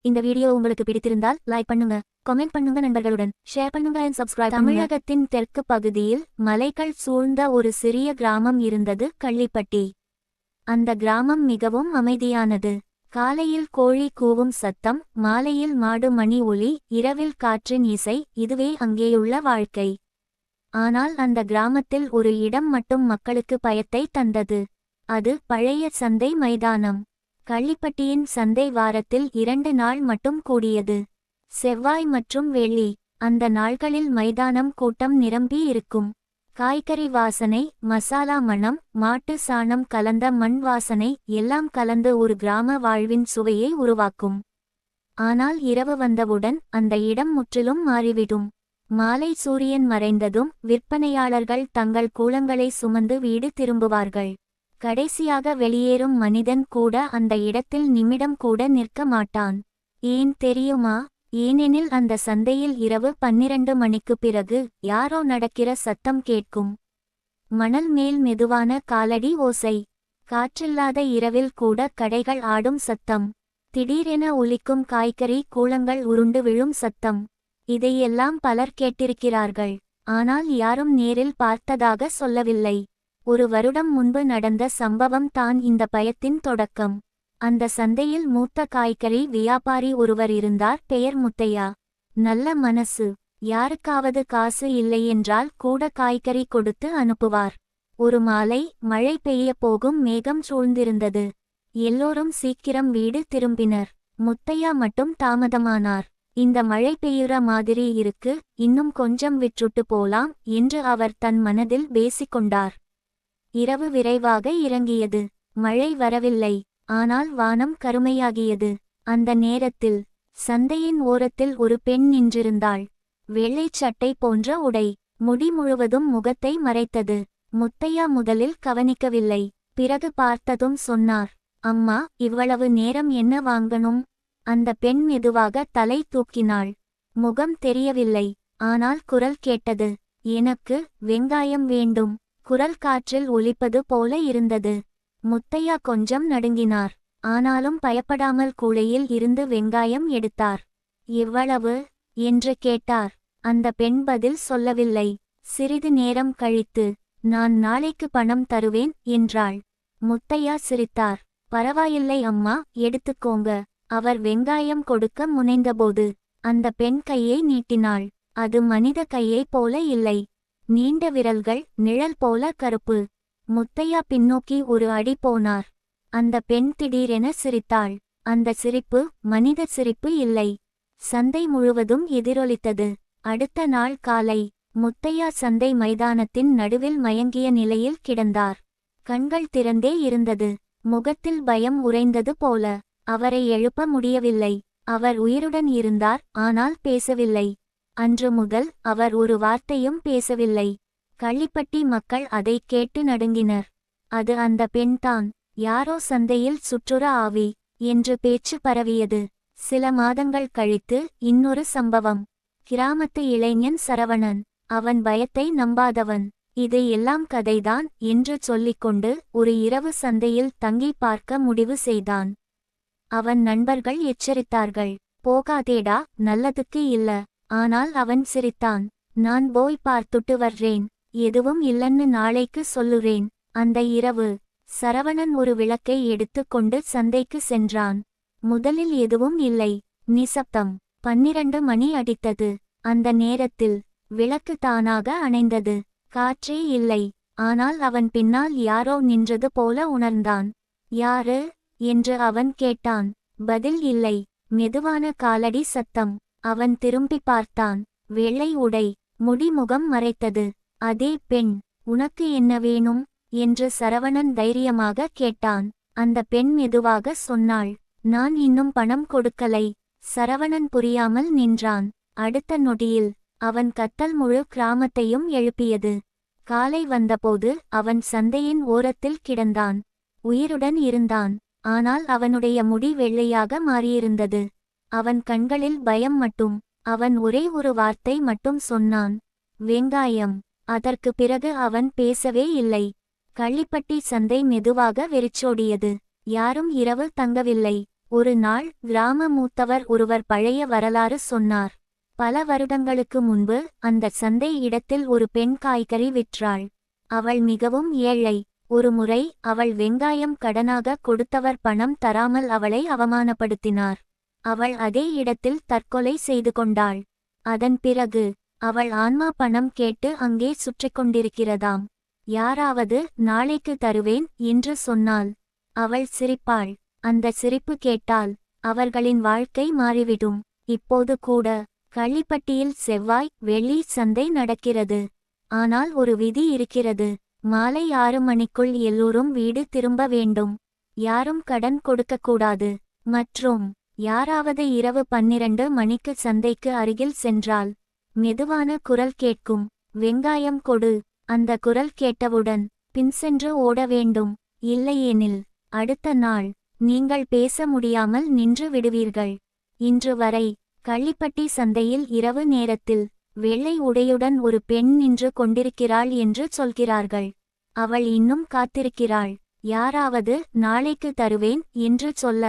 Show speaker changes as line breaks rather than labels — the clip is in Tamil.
இந்த வீடியோ உங்களுக்கு பிடித்திருந்தால் லைக் பண்ணுங்க, கமெண்ட் பண்ணுங்க, நண்பர்களுடன் ஷேர் பண்ணுங்க and subscribe. தமிழகத்தின் தெற்கு பகுதியில் மலைகள் சூழ்ந்த ஒரு சிறிய கிராமம் இருந்தது, கள்ளிப்பட்டி. அந்த கிராமம் மிகவும் அமைதியானது. காலையில் கோழி கூவும் சத்தம், மாலையில் மாடு மணி ஒலி, இரவில் காற்றின் இசை, இதுவே அங்கேயுள்ள வாழ்க்கை. ஆனால் அந்த கிராமத்தில் ஒரு இடம் மட்டும் மக்களுக்கு பயத்தை தந்தது. அது பழைய சந்தை மைதானம். கள்ளிப்பட்டியின் சந்தை வாரத்தில் 2 நாள் மட்டும் கூடியது, செவ்வாய் மற்றும் வெள்ளி. அந்த நாள்களில் மைதானம் கூட்டம் நிரம்பி இருக்கும். காய்கறி வாசனை, மசாலா மணம், மாட்டு சாணம் கலந்த மண் வாசனை எல்லாம் கலந்து ஒரு கிராம வாழ்வின் சுவையை உருவாக்கும். ஆனால் இரவு வந்தவுடன் அந்த இடம் முற்றிலும் மாறிவிடும். மாலை சூரியன் மறைந்ததும் விற்பனையாளர்கள் தங்கள் கூளங்களை சுமந்து வீடு திரும்புவார்கள். கடைசியாக வெளியேறும் மனிதன் கூட அந்த இடத்தில் நிமிடம் கூட நிற்க மாட்டான். ஏன் தெரியுமா? ஏனெனில் அந்த சந்தையில் இரவு 12 மணிக்கு பிறகு யாரோ நடக்கிற சத்தம் கேட்கும். மணல் மேல் மெதுவான காலடி ஓசை, காற்றில்லாத இரவில் கூட கடைகள் ஆடும் சத்தம், திடீரென ஒலிக்கும் காய்கறி கூளங்கள் உருண்டு விழும் சத்தம். இதையெல்லாம் பலர் கேட்டிருக்கிறார்கள், ஆனால் யாரும் நேரில் பார்த்ததாக சொல்லவில்லை. 1 வருடம் முன்பு நடந்த சம்பவம் தான் இந்த பயத்தின் தொடக்கம். அந்த சந்தையில் மூத்த காய்கறி வியாபாரி ஒருவர் இருந்தார், பெயர் முத்தையா. நல்ல மனசு, யாருக்காவது காசு இல்லையென்றால் கூட காய்கறி கொடுத்து அனுப்புவார். ஒரு மாலை மழை பெய்ய போகும், மேகம் சூழ்ந்திருந்தது. எல்லோரும் சீக்கிரம் வீடு திரும்பினர். முத்தையா மட்டும் தாமதமானார். இந்த மழை பெய்யுற மாதிரி இருக்கு, இன்னும் கொஞ்சம் விட்டுட்டு போலாம் என்று அவர் தன் மனதில் பேசிக்கொண்டார். இரவு விரைவாக இறங்கியது. மழை வரவில்லை, ஆனால் வானம் கருமையாகியது. அந்த நேரத்தில் சந்தையின் ஓரத்தில் ஒரு பெண் நின்றிருந்தாள். வெள்ளை சட்டை போன்ற உடை, முடி முழுவதும் முகத்தை மறைத்தது. முத்தையா முதலில் கவனிக்கவில்லை, பிறகு பார்த்ததும் சொன்னார், அம்மா, இவ்வளவு நேரம் என்ன வாங்கணும்? அந்த பெண் மெதுவாக தலை தூக்கினாள். முகம் தெரியவில்லை, ஆனால் குரல் கேட்டது, எனக்கு வெங்காயம் வேண்டும். குரல் காற்றில் ஒலிப்பது போல இருந்தது. முத்தையா கொஞ்சம் நடுங்கினார், ஆனாலும் பயப்படாமல் கூடையில் இருந்து வெங்காயம் எடுத்தார். எவ்வளவு என்று கேட்டார். அந்த பெண் பதில் சொல்லவில்லை. சிறிது நேரம் கழித்து, நான் நாளைக்கு பணம் தருவேன் என்றாள். முத்தையா சிரித்தார். பரவாயில்லை அம்மா, எடுத்துக்கோங்க. அவர் வெங்காயம் கொடுக்க முனைந்தபோது அந்த பெண் கையை நீட்டினாள். அது மனித கையை போல இல்லை. நீண்ட விரல்கள், நிழல் போல கருப்பு. முத்தையா பின்னோக்கி ஒரு அடி போனார். அந்த பெண் திடீரென சிரித்தாள். அந்த சிரிப்பு மனித சிரிப்பு இல்லை. சந்தை முழுவதும் எதிரொலித்தது. அடுத்த நாள் காலை முத்தையா சந்தை மைதானத்தின் நடுவில் மயங்கிய நிலையில் கிடந்தார். கண்கள் திறந்தே இருந்தது. முகத்தில் பயம் உறைந்தது போல. அவரை எழுப்ப முடியவில்லை. அவர் உயிருடன் இருந்தார், ஆனால் பேசவில்லை. அன்று முதல் அவர் ஒரு வார்த்தையும் பேசவில்லை. கள்ளிப்பட்டி மக்கள் அதை கேட்டு நடுங்கினர். அது அந்த பெண்தான், யாரோ சந்தையில் சுற்றுற ஆவி என்று பேச்சு பரவியது. சில மாதங்கள் கழித்து இன்னொரு சம்பவம். கிராமத்து இளைஞன் சரவணன். அவன் பயத்தை நம்பாதவன். இது எல்லாம் கதைதான் என்று சொல்லிக்கொண்டு ஒரு இரவு சந்தையில் தங்கி பார்க்க முடிவு செய்தான். அவன் நண்பர்கள் எச்சரித்தார்கள், போகாதேடா, நல்லதுக்கு இல்ல. ஆனால் அவன் சிரித்தான். நான் போய் பார்த்துட்டு வர்றேன், எதுவும் இல்லன்னு நாளைக்கு சொல்லுறேன். அந்த இரவு சரவணன் ஒரு விளக்கை எடுத்து கொண்டு சந்தைக்கு சென்றான். முதலில் எதுவும் இல்லை, நிசப்தம். 12 மணி அடித்தது. அந்த நேரத்தில் விளக்கு தானாக அணைந்தது. காற்றே இல்லை. ஆனால் அவன் பின்னால் யாரோ நின்றது போல உணர்ந்தான். யாரு என்று அவன் கேட்டான். பதில் இல்லை. மெதுவான காலடி சத்தம். அவன் திரும்பி பார்த்தான். வெள்ளை உடை, முடி முகம் மறைத்தது. அதே பெண். உனக்கு என்ன வேணும் என்று சரவணன் தைரியமாக கேட்டான். அந்த பெண் மெதுவாக சொன்னாள், நான் இன்னும் பணம் கொடுக்கலை. சரவணன் புரியாமல் நின்றான். அடுத்த நொடியில் அவன் கத்தல் முழு கிராமத்தையும் எழுப்பியது. காலை வந்தபோது அவன் சந்தையின் ஓரத்தில் கிடந்தான். உயிருடன் இருந்தான், ஆனால் அவனுடைய முடி வெள்ளையாக மாறியிருந்தது. அவன் கண்களில் பயம் மட்டும். அவன் ஒரே ஒரு வார்த்தை மட்டும் சொன்னான், வெங்காயம். அதற்கு பிறகு அவன் பேசவே இல்லை. கள்ளிப்பட்டி சந்தை மெதுவாக வெறிச்சோடியது. யாரும் இரவு தங்கவில்லை. ஒரு நாள் கிராம மூத்தவர் ஒருவர் பழைய வரலாறு சொன்னார். பல வருடங்களுக்கு முன்பு அந்த சந்தை இடத்தில் ஒரு பெண் காய்கறி விற்றாள். அவள் மிகவும் ஏழை. ஒருமுறை அவள் வெங்காயம் கடனாக கொடுத்தவர் பணம் தராமல் அவளை அவமானப்படுத்தினார். அவள் அதே இடத்தில் தற்கொலை செய்து கொண்டாள். அதன் பிறகு அவள் ஆன்மா பணம் கேட்டு அங்கே சுற்றிக் கொண்டிருக்கிறதாம். யாராவது நாளைக்கு தருவேன் என்று சொன்னாள். அவள் சிரிப்பாள். அந்த சிரிப்பு கேட்டால் அவர்களின் வாழ்க்கை மாறிவிடும். இப்போது கூட கள்ளிப்பட்டியில் செவ்வாய் வெள்ளி சந்தை நடக்கிறது. ஆனால் ஒரு விதி இருக்கிறது. மாலை 6 மணிக்குள் எல்லோரும் வீடு திரும்ப வேண்டும். யாரும் கடன் கொடுக்கக்கூடாது. மற்றும் யாராவது இரவு 12 மணிக்கு சந்தைக்கு அருகில் சென்றால் மெதுவான குரல் கேட்கும், வெங்காயம் கொடு. அந்த குரல் கேட்டவுடன் பின் சென்று ஓட வேண்டும். இல்லையெனில் அடுத்த நாள் நீங்கள் பேச முடியாமல் நின்று விடுவீர்கள். இன்று வரை கள்ளிப்பட்டி சந்தையில் இரவு நேரத்தில் வெள்ளை உடையுடன் ஒரு பெண் நின்று கொண்டிருக்கிறாள் என்று சொல்கிறார்கள். அவள் இன்னும் காத்திருக்கிறாள். யாராவது நாளைக்கு தருவேன் என்று சொல்ல.